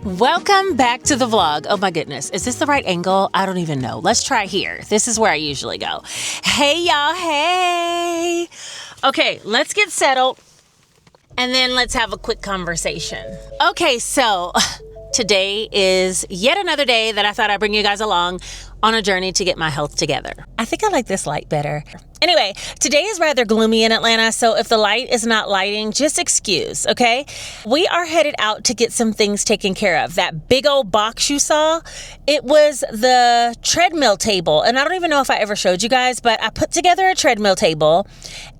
Welcome back to the vlog. Oh my goodness. Is this the right angle? I don't even know. Let's try here. This is where I usually go. Hey y'all. Hey. Okay, let's get settled and then let's have a quick conversation. Okay, so today is yet another day that I thought I'd bring you guys along on a journey to get my health together. I think I like this light better. Anyway, today is rather gloomy in Atlanta, so if the light is not lighting, just excuse, okay? We are headed out to get some things taken care of. That big old box you saw, it was the treadmill table. And I don't even know if I ever showed you guys, but I put together a treadmill table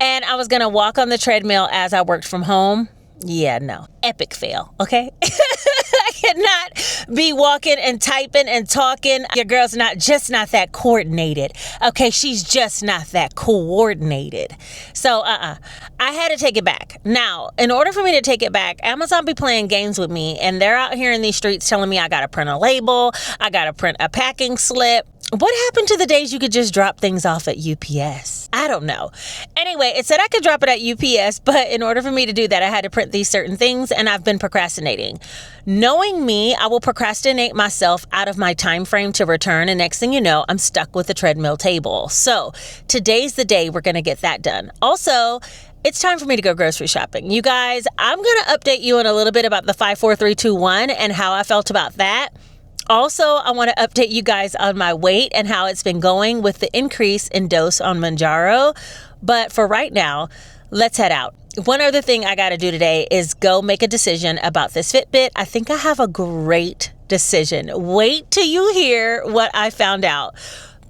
and I was gonna walk on the treadmill as I worked from home. Yeah, no. Epic fail, okay? I cannot be walking and typing and talking. Your girl's not that coordinated. Okay, she's just not that coordinated. So, I had to take it back. Now, in order for me to take it back, Amazon be playing games with me, and they're out here in these streets telling me I gotta print a label, I gotta print a packing slip. What happened to the days you could just drop things off at UPS? I don't know. Anyway, it said I could drop it at UPS, but in order for me to do that, I had to print these certain things, and I've been procrastinating. Knowing me, I will procrastinate myself out of my time frame to return, and next thing you know, I'm stuck with the treadmill table. So today's the day we're gonna get that done. Also, it's time for me to go grocery shopping. You guys, I'm gonna update you in a little bit about the 5, 4, 3, 2, 1 and how I felt about that. Also, I want to update you guys on my weight and how it's been going with the increase in dose on Mounjaro. But for right now, let's head out. One other thing I got to do today is go make a decision about this Fitbit. I think I have a great decision. Wait till you hear what I found out.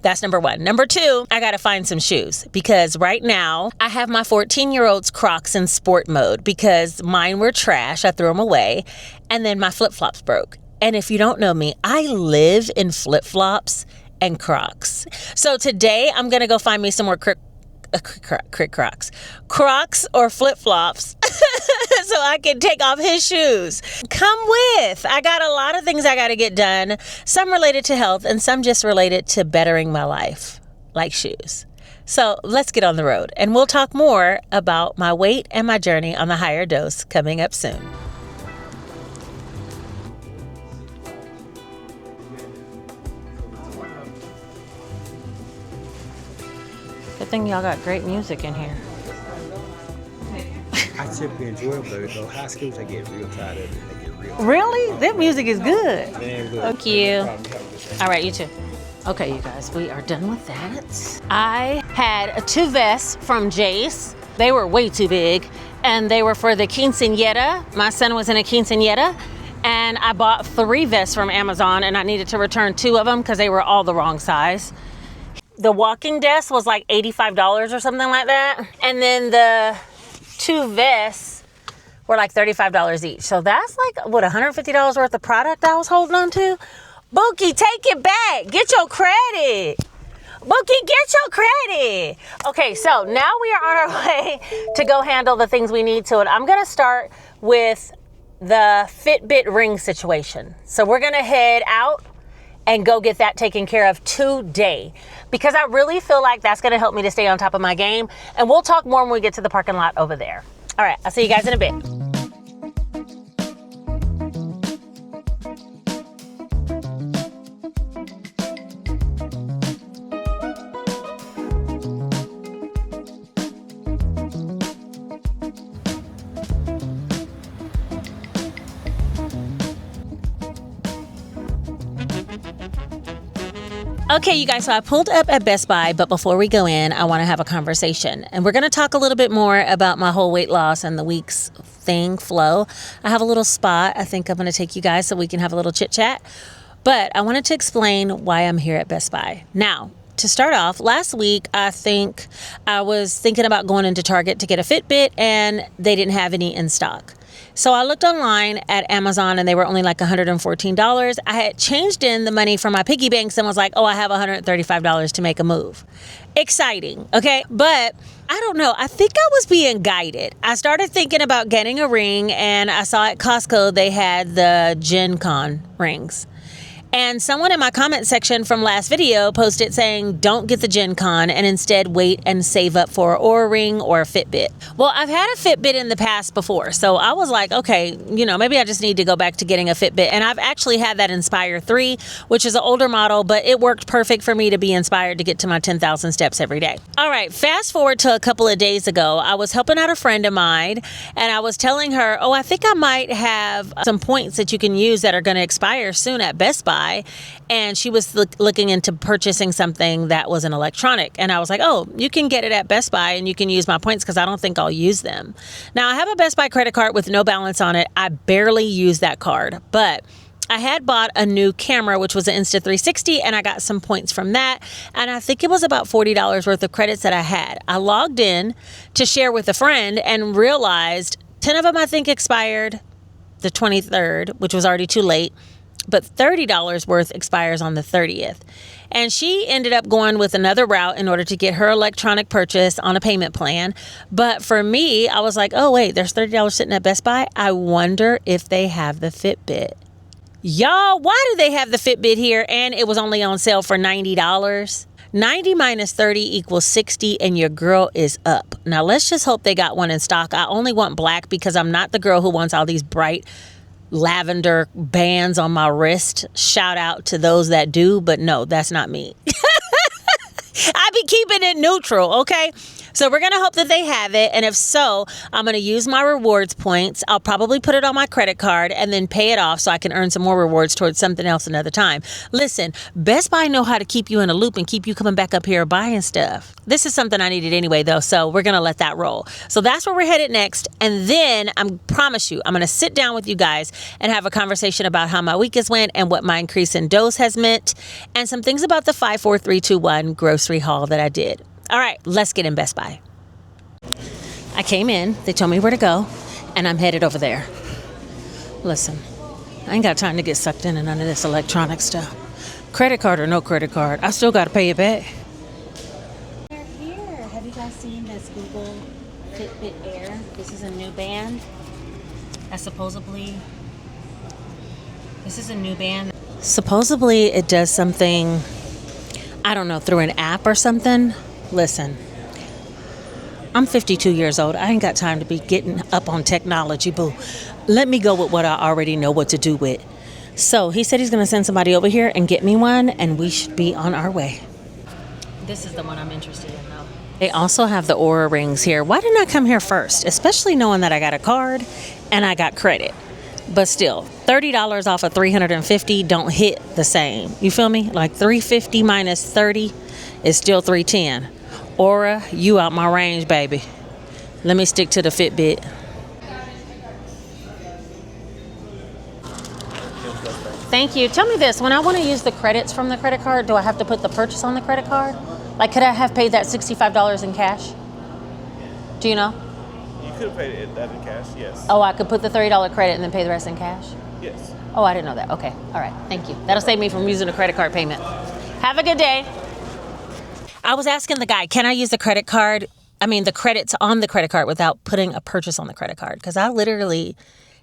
That's number one. Number two, I got to find some shoes because right now I have my 14-year-old's Crocs in sport mode because mine were trash. I threw them away and then my flip-flops broke. And if you don't know me, I live in flip-flops and Crocs. So today I'm going to go find me some more Crocs or flip-flops so I can take off his shoes. Come with. I got a lot of things I got to get done. Some related to health and some just related to bettering my life, like shoes. So let's get on the road and we'll talk more about my weight and my journey on the higher dose coming up soon. Good thing y'all got great music in here. I typically enjoy them though. High schools, they get real tired of it. They get real tired. Really? That music is good. Damn good. Thank you. All right, you too. Okay, you guys, we are done with that. I had 2 vests from Jace. They were way too big, and they were for the quinceañera. My son was in a quinceañera, and I bought 3 vests from Amazon, and I needed to return 2 of them because they were all the wrong size. The walking desk was like $85 or something like that. And then the 2 vests were like $35 each. So that's like, what, $150 worth of product I was holding on to? Bookie, take it back. Get your credit. Bookie, get your credit. Okay, so now we are on our way to go handle the things we need to. And I'm going to start with the Fitbit ring situation. So we're going to head out and go get that taken care of today because I really feel like that's going to help me to stay on top of my game. And we'll talk more when we get to the parking lot over there. All right, I'll see you guys in a bit. Okay, you guys, so I pulled up at Best Buy, but before we go in, I want to have a conversation. And we're going to talk a little bit more about my whole weight loss and the week's flow. I have a little spot I think I'm going to take you guys so we can have a little chit chat. But I wanted to explain why I'm here at Best Buy. Now, to start off, last week, I think I was thinking about going into Target to get a Fitbit and they didn't have any in stock. So I looked online at Amazon and they were only like $114. I had changed in the money from my piggy banks and was like, oh, I have $135 to make a move. Exciting, okay? But I don't know. I think I was being guided. I started thinking about getting a ring and I saw at Costco they had the Gen Con rings. And someone in my comment section from last video posted saying, don't get the Gen Con and instead wait and save up for an Oura Ring or a Fitbit. Well, I've had a Fitbit in the past before, so I was like, okay, maybe I just need to go back to getting a Fitbit. And I've actually had that Inspire 3, which is an older model, but it worked perfect for me to be inspired to get to my 10,000 steps every day. All right, fast forward to a couple of days ago, I was helping out a friend of mine, and I was telling her, oh, I think I might have some points that you can use that are going to expire soon at Best Buy. And she was looking into purchasing something that was an electronic. And I was like, oh, you can get it at Best Buy and you can use my points because I don't think I'll use them. Now, I have a Best Buy credit card with no balance on it. I barely use that card, but I had bought a new camera, which was an Insta360, and I got some points from that. And I think it was about $40 worth of credits that I had. I logged in to share with a friend and realized 10 of them, I think, expired the 23rd, which was already too late. But $30 worth expires on the 30th. And she ended up going with another route in order to get her electronic purchase on a payment plan. But for me, I was like, oh, wait, there's $30 sitting at Best Buy. I wonder if they have the Fitbit. Y'all, why do they have the Fitbit here? And it was only on sale for $90. 90 minus 30 equals 60, and your girl is up. Now, let's just hope they got one in stock. I only want black because I'm not the girl who wants all these bright lavender bands on my wrist. Shout out to those that do, but no, that's not me. I be keeping it neutral, okay? So we're going to hope that they have it. And if so, I'm going to use my rewards points. I'll probably put it on my credit card and then pay it off so I can earn some more rewards towards something else another time. Listen, Best Buy know how to keep you in a loop and keep you coming back up here buying stuff. This is something I needed anyway, though, so we're going to let that roll. So that's where we're headed next. And then I promise you, I'm going to sit down with you guys and have a conversation about how my week has went and what my increase in dose has meant and some things about the 5, 4, 3, 2, 1 grocery haul that I did. All right, let's get in Best Buy. I came in, they told me where to go, and I'm headed over there. Listen, I ain't got time to get sucked into none of this electronic stuff. Credit card or no credit card, I still got to pay it back. They're here. Have you guys seen this Google Fitbit Air? This is a new band. This is a new band. Supposedly it does something, I don't know, through an app or something. Listen, I'm 52 years old. I ain't got time to be getting up on technology, boo. Let me go with what I already know what to do with. So he said he's going to send somebody over here and get me one, and we should be on our way. This is the one I'm interested in, though. They also have the Oura Rings here. Why didn't I come here first? Especially knowing that I got a card and I got credit. But still, $30 off of $350 don't hit the same. You feel me? Like $350 minus 30 is still $310. Aura, you out my range, baby. Let me stick to the Fitbit. Thank you. Tell me this, when I want to use the credits from the credit card, do I have to put the purchase on the credit card? Like, could I have paid that $65 in cash? Do you know? You could have paid that in cash, yes. Oh, I could put the $30 credit and then pay the rest in cash? Yes. Oh, I didn't know that. Okay. All right. Thank you. That'll save me from using a credit card payment. Have a good day. I was asking the guy, can I use the credits on the credit card without putting a purchase on the credit card? Because I literally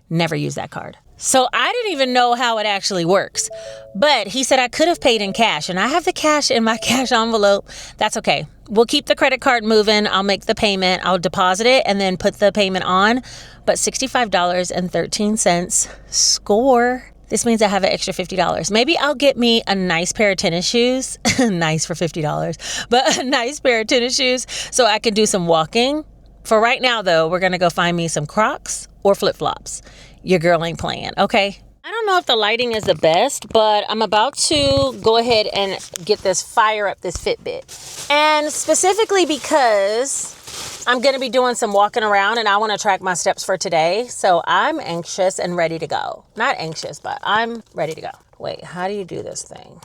never use that card. So I didn't even know how it actually works. But he said I could have paid in cash, and I have the cash in my cash envelope. That's okay. We'll keep the credit card moving. I'll make the payment. I'll deposit it and then put the payment on. But $65.13, score. This means I have an extra $50. Maybe I'll get me a nice pair of tennis shoes. Nice for $50. But a nice pair of tennis shoes so I can do some walking. For right now, though, we're going to go find me some Crocs or flip-flops. Your girl ain't playing, okay? I don't know if the lighting is the best, but I'm about to go ahead and fire up this Fitbit. And specifically because I'm going to be doing some walking around and I want to track my steps for today. So I'm anxious and ready to go. Not anxious, but I'm ready to go. Wait, how do you do this thing?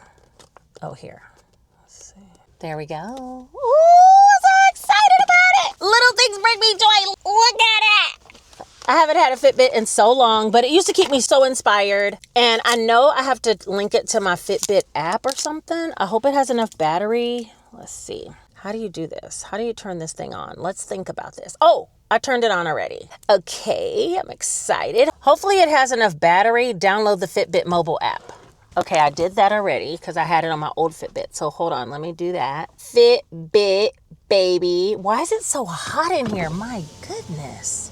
Oh, here. Let's see. There we go. Ooh, so excited about it. Little things bring me joy. Look at it. I haven't had a Fitbit in so long, but it used to keep me so inspired. And I know I have to link it to my Fitbit app or something. I hope it has enough battery. Let's see. How do you do this? How do you turn this thing on? Let's think about this. Oh, I turned it on already. Okay, I'm excited. Hopefully it has enough battery. Download the Fitbit mobile app. Okay, I did that already because I had it on my old Fitbit. So hold on, let me do that. Fitbit, baby. Why is it so hot in here? My goodness.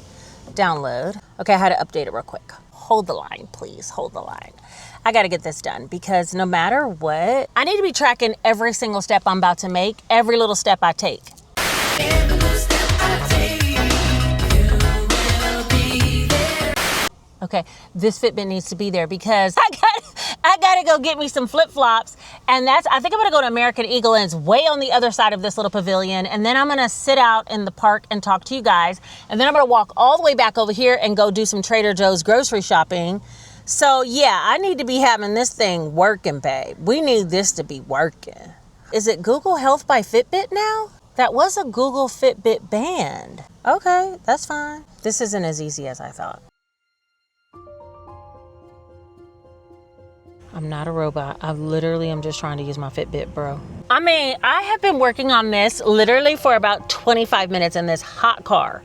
Download. Okay, I had to update it real quick. Hold the line, please. Hold the line. I got to get this done because no matter what, I need to be tracking every single step I'm about to make, every little step I take. Every little step I take, you will be there. Okay, this Fitbit needs to be there because I gotta go get me some flip-flops, and I think I'm gonna go to American Eagle, and it's way on the other side of this little pavilion, and then I'm gonna sit out in the park and talk to you guys, and then I'm gonna walk all the way back over here and go do some Trader Joe's grocery shopping. So yeah, I need to be having this thing working, babe. We need this to be working. Is it Google Health by Fitbit now? That was a Google Fitbit band. Okay, that's fine. This isn't as easy as I thought. I'm not a robot. I literally am just trying to use my Fitbit, bro. I mean, I have been working on this literally for about 25 minutes in this hot car,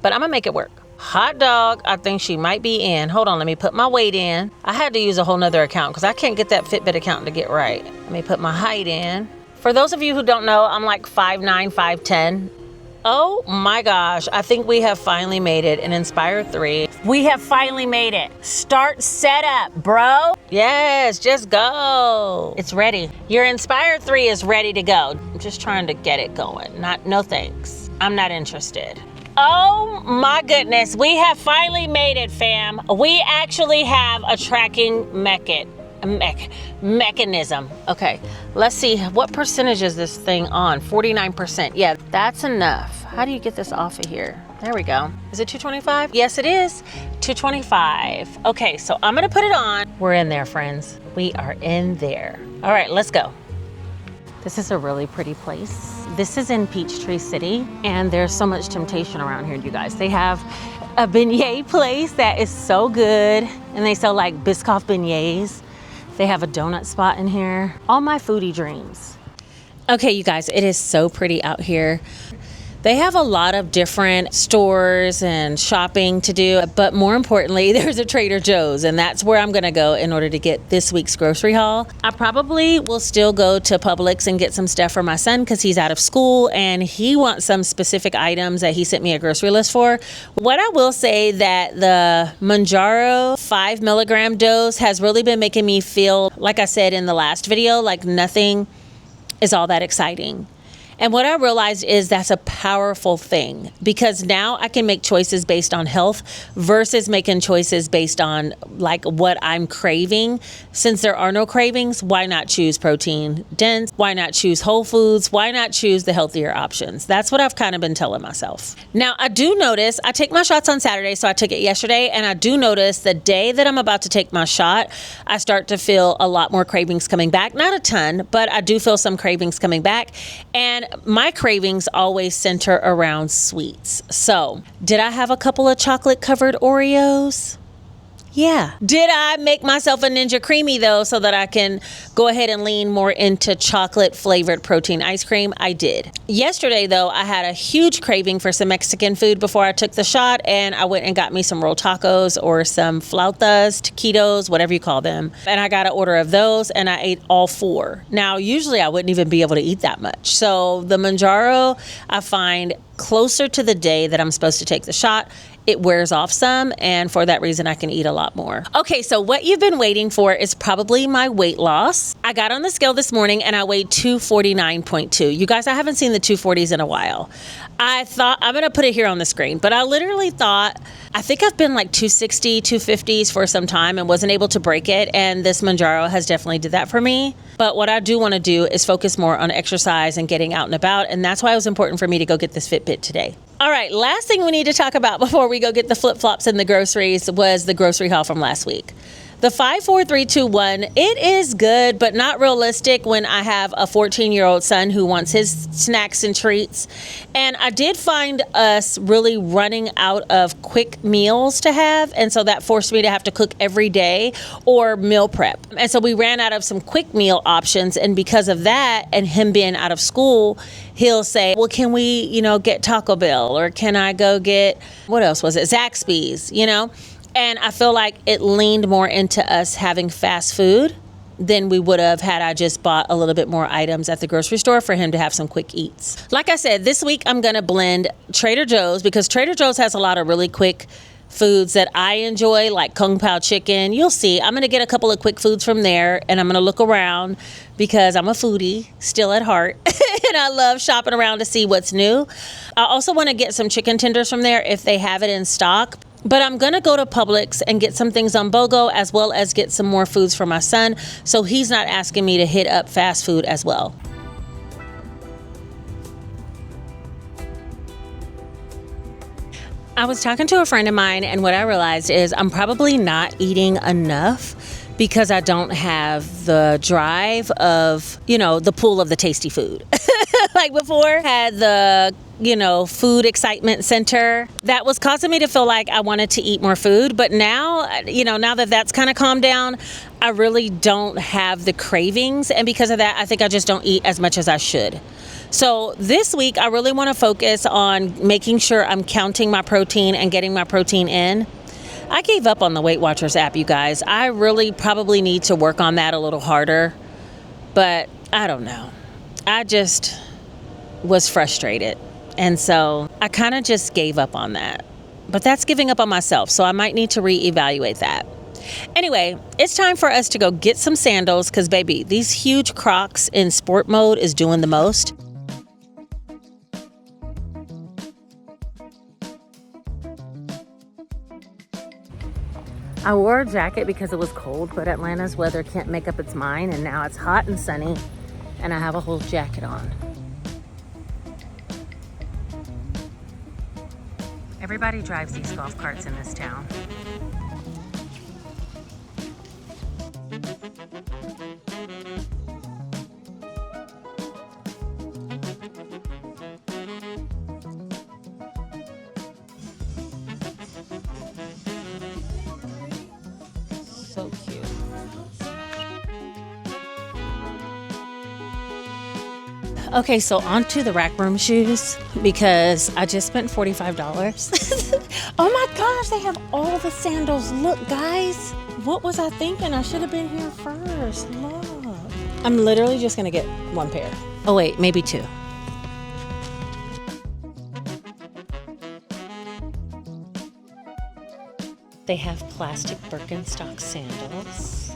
but I'm gonna make it work. Hot dog, I think she might be in. Hold on, let me put my weight in. I had to use a whole nother account because I can't get that Fitbit account to get right. Let me put my height in. For those of you who don't know, I'm like 5'9", 5'10". Oh my gosh, I think we have finally made it in Inspire 3. We have finally made it. Start setup, bro. Yes, just go. It's ready. Your Inspire 3 is ready to go. I'm just trying to get it going. No thanks. I'm not interested. Oh my goodness, we have finally made it, fam. We actually have a tracking mechanism. Okay, let's see, what percentage is this thing on? 49%. Yeah, that's enough. How do you get this off of here? There we go. Is it 225? Yes, it is. 225. Okay, so I'm gonna put it on. We're in there, friends. We are in there. All right, let's go. This is a really pretty place. This is in Peachtree City, and there's so much temptation around here, you guys. They have a beignet place that is so good, and they sell like Biscoff beignets. They have a donut spot in here. All my foodie dreams. Okay, you guys, it is so pretty out here. They have a lot of different stores and shopping to do, but more importantly, there's a Trader Joe's, and that's where I'm gonna go in order to get this week's grocery haul. I probably will still go to Publix and get some stuff for my son because he's out of school and he wants some specific items that he sent me a grocery list for. What I will say that the Mounjaro 5 milligram dose has really been making me feel, like I said in the last video, like nothing is all that exciting. And what I realized is that's a powerful thing because now I can make choices based on health versus making choices based on like what I'm craving. Since there are no cravings, why not choose protein dense? Why not choose whole foods? Why not choose the healthier options? That's what I've kind of been telling myself. Now, I do notice I take my shots on Saturday, so I took it yesterday, and I do notice the day that I'm about to take my shot, I start to feel a lot more cravings coming back. Not a ton, but I do feel some cravings coming back. And my cravings always center around sweets. So, did I have a couple of chocolate covered Oreos? Yeah. Did I make myself a Ninja Creamy though so that I can go ahead and lean more into chocolate flavored protein ice cream? I did. Yesterday though, I had a huge craving for some Mexican food before I took the shot, and I went and got me some rolled tacos or some flautas, taquitos, whatever you call them. And I got an order of those and I ate all 4. Now, usually I wouldn't even be able to eat that much. So the Mounjaro, I find closer to the day that I'm supposed to take the shot, it wears off some, and for that reason I can eat a lot more. Okay, so what you've been waiting for is probably my weight loss. I got on the scale this morning and I weighed 249.2. You guys, I haven't seen the 240s in a while. I thought, I'm gonna put it here on the screen, but I literally thought, I think I've been like 260, 250s for some time and wasn't able to break it, and this Mounjaro has definitely did that for me. But what I do want to do is focus more on exercise and getting out and about, and that's why it was important for me to go get this Fitbit today. All right, last thing we need to talk about before we go get the flip-flops and the groceries was the grocery haul from last week. The 5, 4, 3, 2, 1, it is good, but not realistic when I have a 14-year-old son who wants his snacks and treats. And I did find us really running out of quick meals to have, and so that forced me to have to cook every day or meal prep. And so we ran out of some quick meal options, and because of that, and him being out of school, he'll say, well, can we, get Taco Bell, or can I go get, what else was it, Zaxby's, And I feel like it leaned more into us having fast food than we would have had I just bought a little bit more items at the grocery store for him to have some quick eats. Like I said, this week I'm going to blend Trader Joe's because Trader Joe's has a lot of really quick foods that I enjoy, like Kung Pao chicken. You'll see. I'm going to get a couple of quick foods from there, and I'm going to look around because I'm a foodie still at heart, and I love shopping around to see what's new. I also want to get some chicken tenders from there if they have it in stock. But I'm going to go to Publix and get some things on BOGO, as well as get some more foods for my son, so he's not asking me to hit up fast food as well. I was talking to a friend of mine, and what I realized is I'm probably not eating enough because I don't have the drive of, the pull of the tasty food. Like before, had the, food excitement center that was causing me to feel like I wanted to eat more food. But now, now that that's kind of calmed down, I really don't have the cravings. And because of that, I think I just don't eat as much as I should. So this week, I really want to focus on making sure I'm counting my protein and getting my protein in. I gave up on the Weight Watchers app, you guys. I really probably need to work on that a little harder, but I don't know. I just was frustrated. And so I kind of just gave up on that. But that's giving up on myself, so I might need to reevaluate that. Anyway, it's time for us to go get some sandals because, baby, these huge Crocs in sport mode is doing the most. I wore a jacket because it was cold, but Atlanta's weather can't make up its mind, and now it's hot and sunny, and I have a whole jacket on. Everybody drives these golf carts in this town. So cute. Okay, so on to the rack room shoes because I just spent $45. Oh my gosh, they have all the sandals. Look, guys, what was I thinking? I should have been here first. Look. I'm literally just gonna get one pair. Oh wait, maybe two. They have plastic Birkenstock sandals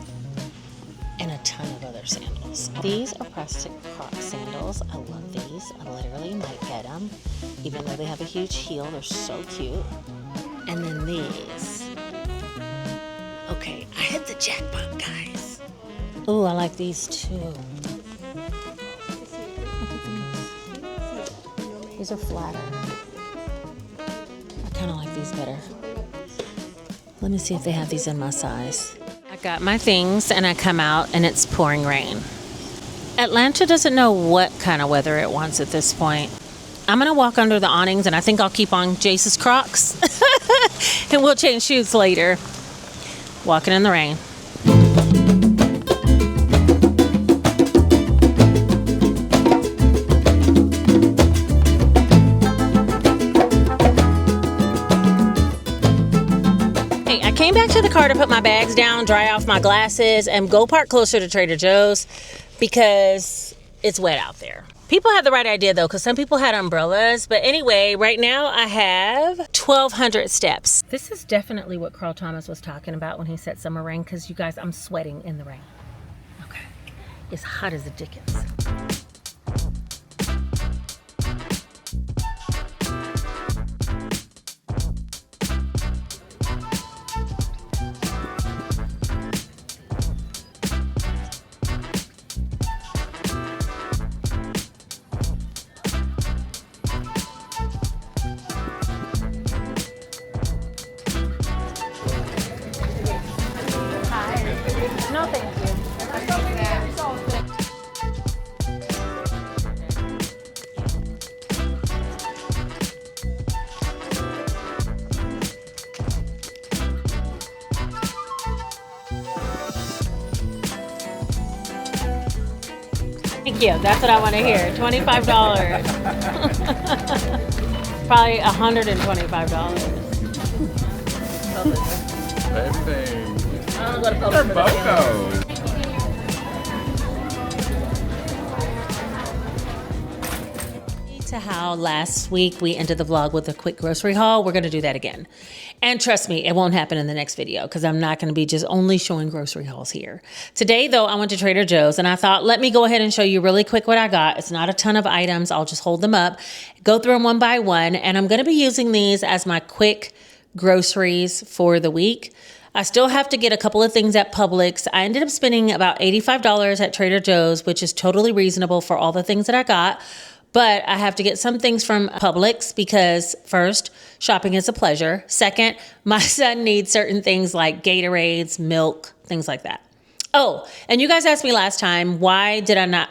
and a ton of other sandals. These are plastic Croc sandals. I love these. I literally might get them. Even though they have a huge heel, they're so cute. And then these. Okay, I hit the jackpot, guys. Ooh, I like these too. These are flatter. I kind of like these better. Let me see if they have these in my size. I got my things and I come out and it's pouring rain. Atlanta doesn't know what kind of weather it wants at this point. I'm gonna walk under the awnings and I think I'll keep on Jace's Crocs and we'll change shoes later. Walking in the rain. Came back to the car to put my bags down, dry off my glasses, and go park closer to Trader Joe's because it's wet out there. People had the right idea though, because some people had umbrellas. But anyway, right now I have 1,200 steps. This is definitely what Carl Thomas was talking about when he said summer rain, because you guys, I'm sweating in the rain. Okay, it's hot as the dickens. No, thank you. Thank you. That's what I want to hear. $25. Probably $125. Baby. I'm gonna go to Publix. to how last week we ended the vlog with a quick grocery haul, we're gonna do that again. And trust me, it won't happen in the next video because I'm not gonna be just only showing grocery hauls here. Today though, I went to Trader Joe's and I thought, let me go ahead and show you really quick what I got. It's not a ton of items, I'll just hold them up, go through them one by one, and I'm gonna be using these as my quick groceries for the week. I still have to get a couple of things at Publix. I ended up spending about $85 at Trader Joe's, which is totally reasonable for all the things that I got. But I have to get some things from Publix because first, shopping is a pleasure. Second, my son needs certain things like Gatorades, milk, things like that. Oh, and you guys asked me last time, why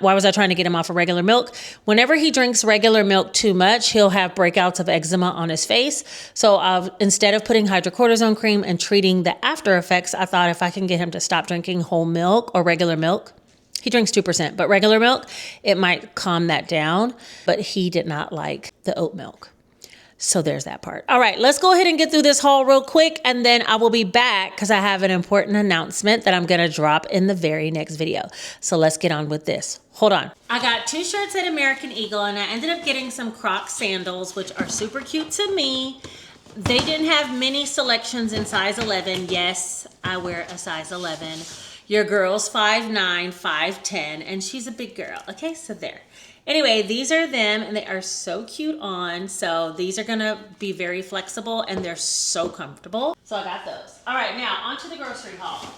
was I trying to get him off of regular milk? Whenever he drinks regular milk too much, he'll have breakouts of eczema on his face. So instead of putting hydrocortisone cream and treating the after effects, I thought if I can get him to stop drinking whole milk or regular milk, he drinks 2%, but regular milk, it might calm that down. But he did not like the oat milk. So there's that part. All right, let's go ahead and get through this haul real quick, and then I will be back because I have an important announcement that I'm gonna drop in the very next video. So let's get on with this. Hold on. I got 2 shirts at American Eagle, and I ended up getting some Crocs sandals, which are super cute to me. They didn't have many selections in size 11. Yes, I wear a size 11. Your girl's 5'9", 5'10", and she's a big girl. Okay, so there. Anyway, these are them, and they are so cute on. So these are gonna be very flexible, and they're so comfortable. So I got those. All right, now onto the grocery haul.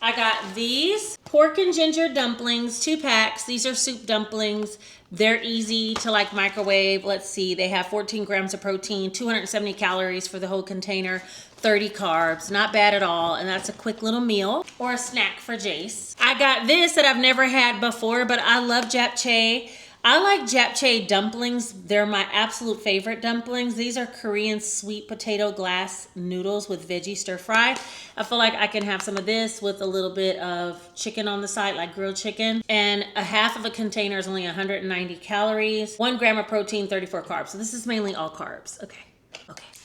I got these pork and ginger dumplings, 2 packs. These are soup dumplings. They're easy to like microwave. Let's see, they have 14 grams of protein, 270 calories for the whole container, 30 carbs, not bad at all. And that's a quick little meal or a snack for Jace. I got this that I've never had before, but I love japchae. I like japchae dumplings. They're my absolute favorite dumplings. These are Korean sweet potato glass noodles with veggie stir fry. I feel like I can have some of this with a little bit of chicken on the side, like grilled chicken. And a half of a container is only 190 calories, 1 gram of protein, 34 carbs. So this is mainly all carbs. Okay.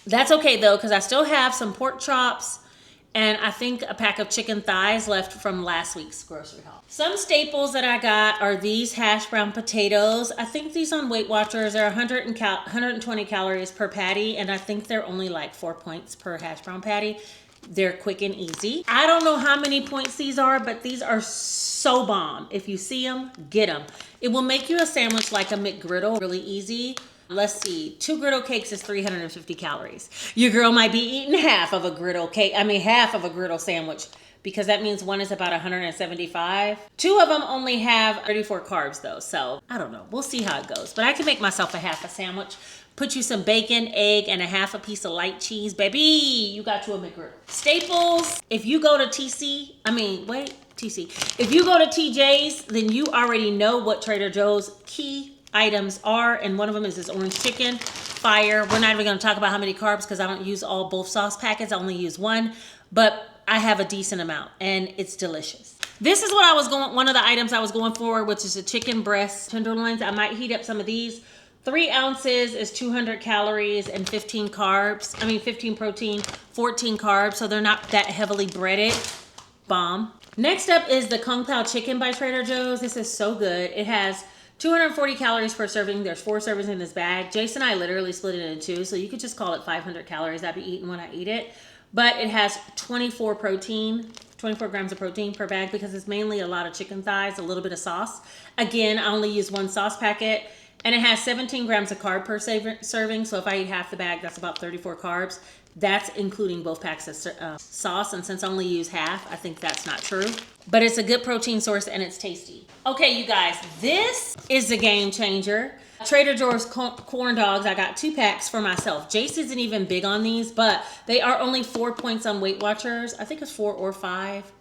That's okay though, because I still have some pork chops and I think a pack of chicken thighs left from last week's grocery haul. Some staples that I got are these hash brown potatoes. I think these on Weight Watchers are 120 calories per patty, and I think they're only like 4 points per hash brown patty. They're quick and easy. I don't know how many points these are, but these are so bomb. If you see them, get them. It will make you a sandwich like a McGriddle, really easy. Let's see, 2 griddle cakes is 350 calories. Your girl might be eating half of a griddle sandwich, because that means one is about 175. 2 of them only have 34 carbs though, so I don't know. We'll see how it goes. But I can make myself a half a sandwich, put you some bacon, egg, and a half a piece of light cheese. Baby, you got you a McGriddle. Staples, if you go to if you go to TJ's, then you already know what Trader Joe's key items are, and one of them is this orange chicken. Fire. We're not even going to talk about how many carbs because I don't use both sauce packets. I only use one, but I have a decent amount and it's delicious. This is what one of the items I was going for, which is a chicken breast tenderloins. I might heat up some of these. 3 ounces is 200 calories and 15 protein, 14 carbs. So they're not that heavily breaded. Bomb. Next up is the Kung Pao chicken by Trader Joe's. This is so good. It has 240 calories per serving. There's 4 servings in this bag. Jason and I literally split it into 2, so you could just call it 500 calories I'd be eating when I eat it. But it has 24 grams of protein per bag because it's mainly a lot of chicken thighs, a little bit of sauce. Again, I only use 1 sauce packet, and it has 17 grams of carb per serving. So if I eat half the bag, that's about 34 carbs. That's including both packs of sauce, and since I only use half, I think that's not true. But it's a good protein source and it's tasty. Okay, you guys, this is a game changer. Trader Joe's corn dogs, I got 2 packs for myself. Jace isn't even big on these, but they are only 4 points on Weight Watchers. I think it's 4 or 5.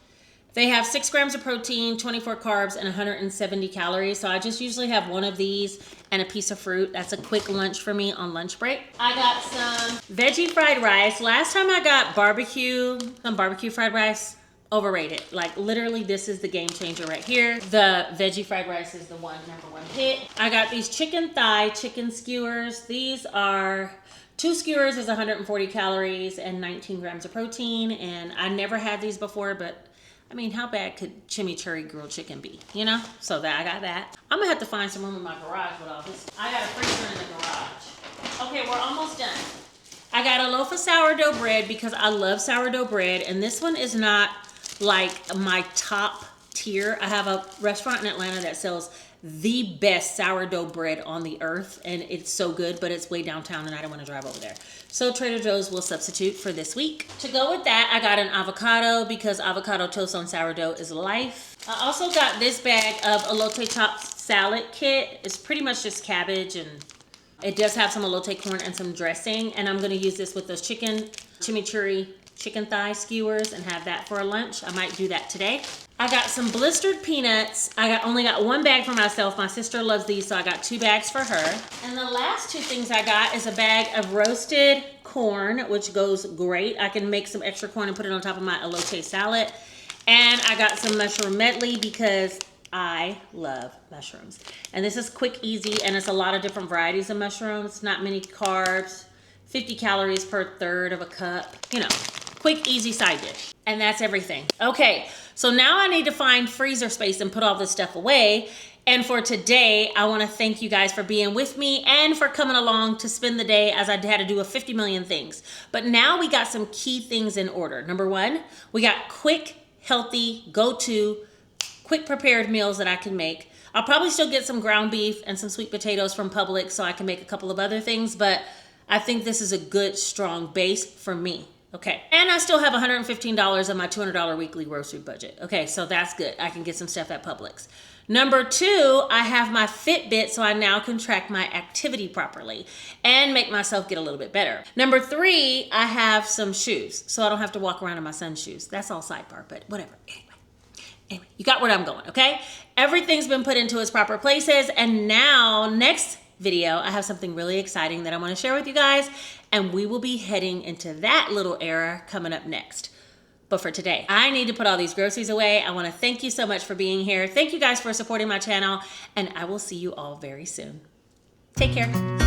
They have 6 grams of protein, 24 carbs, and 170 calories. So I just usually have one of these and a piece of fruit. That's a quick lunch for me on lunch break. I got some veggie fried rice. Last time I got some barbecue fried rice, overrated. Like literally, this is the game changer right here. The veggie fried rice is the number one hit. I got these chicken skewers. These are 2 skewers is 140 calories and 19 grams of protein. And I never had these before, but I mean, how bad could chimichurri grilled chicken be, you know? So that I got that. I'm gonna have to find some room in my garage with all this. I got a freezer in the garage. Okay, we're almost done. I got a loaf of sourdough bread because I love sourdough bread, and this one is not like my top tier. I have a restaurant in Atlanta that sells the best sourdough bread on the earth, and it's so good, but it's way downtown and I don't want to drive over there. So Trader Joe's will substitute for this week. To go with that, I got an avocado because avocado toast on sourdough is life. I also got this bag of elote chopped salad kit. It's pretty much just cabbage, and it does have some elote corn and some dressing, and I'm gonna use this with those chimichurri chicken thigh skewers and have that for a lunch. I might do that today. I got some blistered peanuts. I only got one bag for myself. My sister loves these, so I got 2 bags for her. And the last 2 things I got is a bag of roasted corn, which goes great. I can make some extra corn and put it on top of my elote salad. And I got some mushroom medley because I love mushrooms. And this is quick, easy, and it's a lot of different varieties of mushrooms. Not many carbs, 50 calories per third of a cup. You know, quick, easy side dish. And that's everything. Okay, so now I need to find freezer space and put all this stuff away. And for today, I want to thank you guys for being with me and for coming along to spend the day as I had to do a 50 million things. But now we got some key things in order. Number 1, we got quick, healthy, go-to, quick prepared meals that I can make. I'll probably still get some ground beef and some sweet potatoes from Publix so I can make a couple of other things, but I think this is a good, strong base for me. Okay, and I still have $115 of my $200 weekly grocery budget. Okay, so that's good. I can get some stuff at Publix. Number 2, I have my Fitbit, so I now can track my activity properly and make myself get a little bit better. Number 3, I have some shoes, so I don't have to walk around in my son's shoes. That's all sidebar, but whatever. Anyway, you got where I'm going, okay? Everything's been put into its proper places, and now next video, I have something really exciting that I want to share with you guys, and we will be heading into that little era coming up next. But for today, I need to put all these groceries away. I want to thank you so much for being here. Thank you guys for supporting my channel, and I will see you all very soon. Take care.